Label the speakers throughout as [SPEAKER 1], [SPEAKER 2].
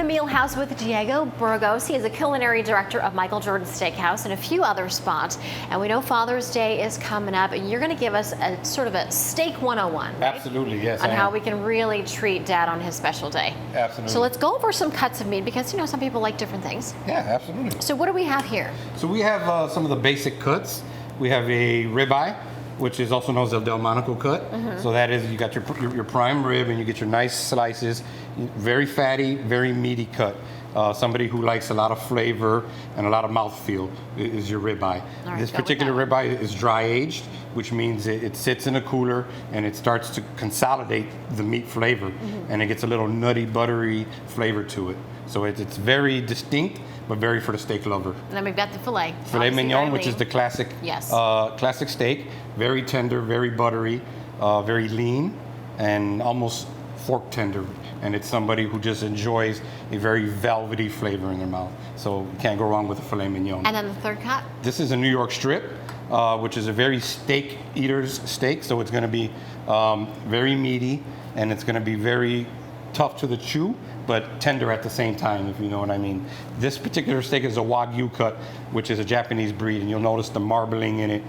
[SPEAKER 1] the Meal House with Diego Burgos. He is a culinary director of Michael Jordan's Steakhouse and a few other spots. And we know Father's Day is coming up, and you're going to give us a sort of a steak 101, right?
[SPEAKER 2] Absolutely, yes.
[SPEAKER 1] On how we can really treat Dad on his special day.
[SPEAKER 2] Absolutely.
[SPEAKER 1] So let's go over some cuts of meat because, you know, some people like different things.
[SPEAKER 2] Yeah, absolutely.
[SPEAKER 1] So what do we have here?
[SPEAKER 2] So we have some of the basic cuts. We have a ribeye, which is also known as a Delmonico cut. So that is, you got your prime rib and you get your nice slices, very fatty, very meaty cut. Somebody who likes a lot of flavor and a lot of mouthfeel is your ribeye.
[SPEAKER 1] Right,
[SPEAKER 2] this particular ribeye is dry aged, which means it sits in a cooler and it starts to consolidate the meat flavor, and it gets a little nutty, buttery flavor to it. So it's very distinct, but very for the steak lover.
[SPEAKER 1] And then we've got the filet.
[SPEAKER 2] Filet mignon, which is the classic, classic steak. Very tender, very buttery, very lean, and almost fork tender. And it's somebody who just enjoys a very velvety flavor in their mouth. So you can't go wrong with a filet mignon.
[SPEAKER 1] And then the third cut?
[SPEAKER 2] This is a New York strip, which is a very steak eater's steak. So it's going to be very meaty, and it's going to be very tough to the chew, but tender at the same time, if you know what I mean. This particular steak is a Wagyu cut, which is a Japanese breed, and you'll notice the marbling in it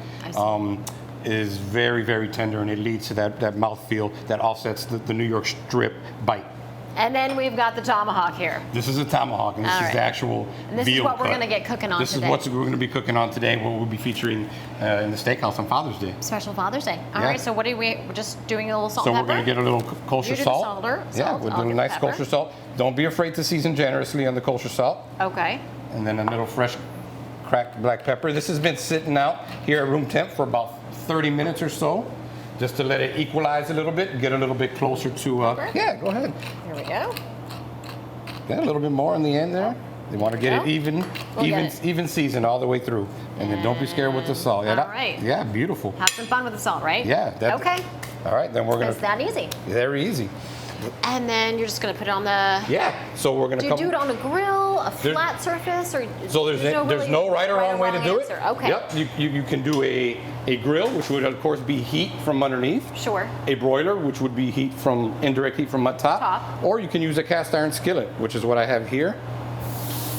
[SPEAKER 2] is very, very tender, and it leads to that mouthfeel that offsets the New York strip bite.
[SPEAKER 1] And then we've got the tomahawk here.
[SPEAKER 2] This is a tomahawk, and this is the actual
[SPEAKER 1] and this
[SPEAKER 2] veal
[SPEAKER 1] is what
[SPEAKER 2] cut.
[SPEAKER 1] We're going to get cooking on
[SPEAKER 2] this
[SPEAKER 1] today.
[SPEAKER 2] This is what we're going to be cooking on today, what we'll be featuring in the steakhouse on Father's Day.
[SPEAKER 1] Special Father's Day. All right, so what are we're just doing a little salt and
[SPEAKER 2] pepper? So we're going to get a little kosher salt.
[SPEAKER 1] Yeah,
[SPEAKER 2] with a little nice kosher salt. Don't be afraid to season generously on the kosher salt.
[SPEAKER 1] Okay.
[SPEAKER 2] And then a little fresh cracked black pepper. This has been sitting out here at room temp for about 30 minutes or so, just to let it equalize a little bit and get a little bit closer to, yeah, go ahead.
[SPEAKER 1] Here we go.
[SPEAKER 2] Yeah, a little bit more in the end there. You want to get it even seasoned all the way through. And then don't be scared with the salt. Yeah,
[SPEAKER 1] all right.
[SPEAKER 2] Yeah, beautiful.
[SPEAKER 1] Have some fun with the salt, right?
[SPEAKER 2] Yeah.
[SPEAKER 1] Okay.
[SPEAKER 2] All right, then we're going to...
[SPEAKER 1] It's that easy.
[SPEAKER 2] Very easy.
[SPEAKER 1] And then you're just going to put it on the...
[SPEAKER 2] Yeah, so we're going to...
[SPEAKER 1] Do you do it on a grill, a flat surface, or...
[SPEAKER 2] So there's no right or wrong way to do it.
[SPEAKER 1] Okay.
[SPEAKER 2] Yep, you can do a grill, which would of course be heat from underneath.
[SPEAKER 1] Sure.
[SPEAKER 2] A broiler, which would be indirect heat from top. Or you can use a cast iron skillet, which is what I have here.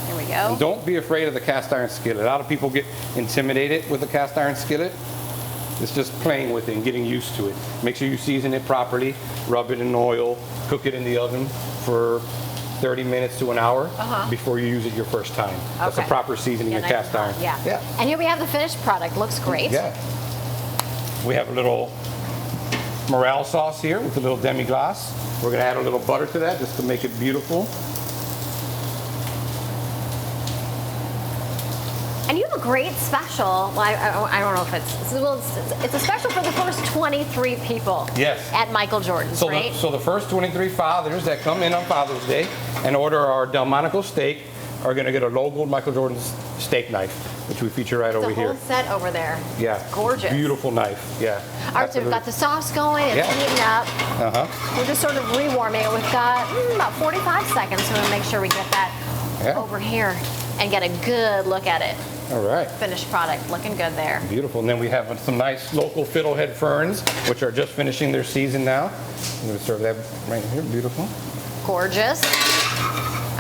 [SPEAKER 1] Here we go.
[SPEAKER 2] And don't be afraid of the cast iron skillet. A lot of people get intimidated with the cast iron skillet. It's just playing with it and getting used to it. Make sure you season it properly, rub it in oil, cook it in the oven for 30 minutes to an hour before you use it your first time. That's a proper seasoning of cast iron.
[SPEAKER 1] Yeah. And here we have the finished product. Looks great.
[SPEAKER 2] Yeah. We have a little morel sauce here with a little demi-glace. We're going to add a little butter to that just to make it beautiful.
[SPEAKER 1] And you have a great special. Well, I don't know if it's a special for the first 23 people.
[SPEAKER 2] Yes.
[SPEAKER 1] At Michael Jordan's, right?
[SPEAKER 2] So the first 23 fathers that come in on Father's Day and order our Delmonico steak are going to get a logoed Michael Jordan's steak knife, which we feature right over here.
[SPEAKER 1] The whole set over there.
[SPEAKER 2] Yeah.
[SPEAKER 1] Gorgeous.
[SPEAKER 2] Beautiful knife. Yeah.
[SPEAKER 1] All right, so we've got the sauce going. It's heating up. We're just sort of rewarming it. We've got about 45 seconds, so we'll make sure we get that over here and get a good look at it.
[SPEAKER 2] All right.
[SPEAKER 1] Finished product, looking good there.
[SPEAKER 2] Beautiful. And then we have some nice local fiddlehead ferns, which are just finishing their season now. I'm going to serve that right here. Beautiful.
[SPEAKER 1] Gorgeous.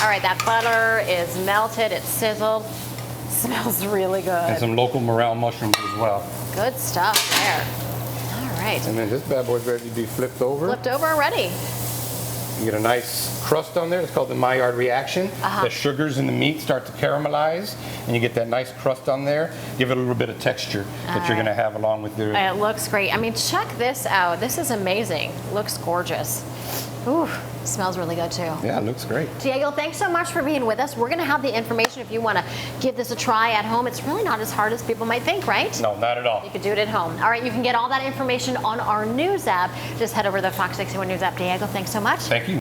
[SPEAKER 1] All right, that butter is melted. It's sizzled. Smells really good.
[SPEAKER 2] And some local morel mushrooms as well.
[SPEAKER 1] Good stuff there. All right.
[SPEAKER 2] And then this bad boy's ready to be flipped over.
[SPEAKER 1] Flipped over already.
[SPEAKER 2] You get a nice crust on there. It's called the Maillard reaction. The sugars in the meat start to caramelize, and you get that nice crust on there. Give it a little bit of texture that you're going to have along with your...
[SPEAKER 1] It looks great. I mean, check this out. This is amazing. Looks gorgeous. Ooh, smells really good too.
[SPEAKER 2] Yeah, it looks great.
[SPEAKER 1] Diego, thanks so much for being with us. We're going to have the information if you want to give this a try at home. It's really not as hard as people might think, right?
[SPEAKER 2] No, not at all.
[SPEAKER 1] You could do it at home. All right, you can get all that information on our news app. Just head over to the Fox 61 News app. Diego, thanks so much.
[SPEAKER 2] Thank you.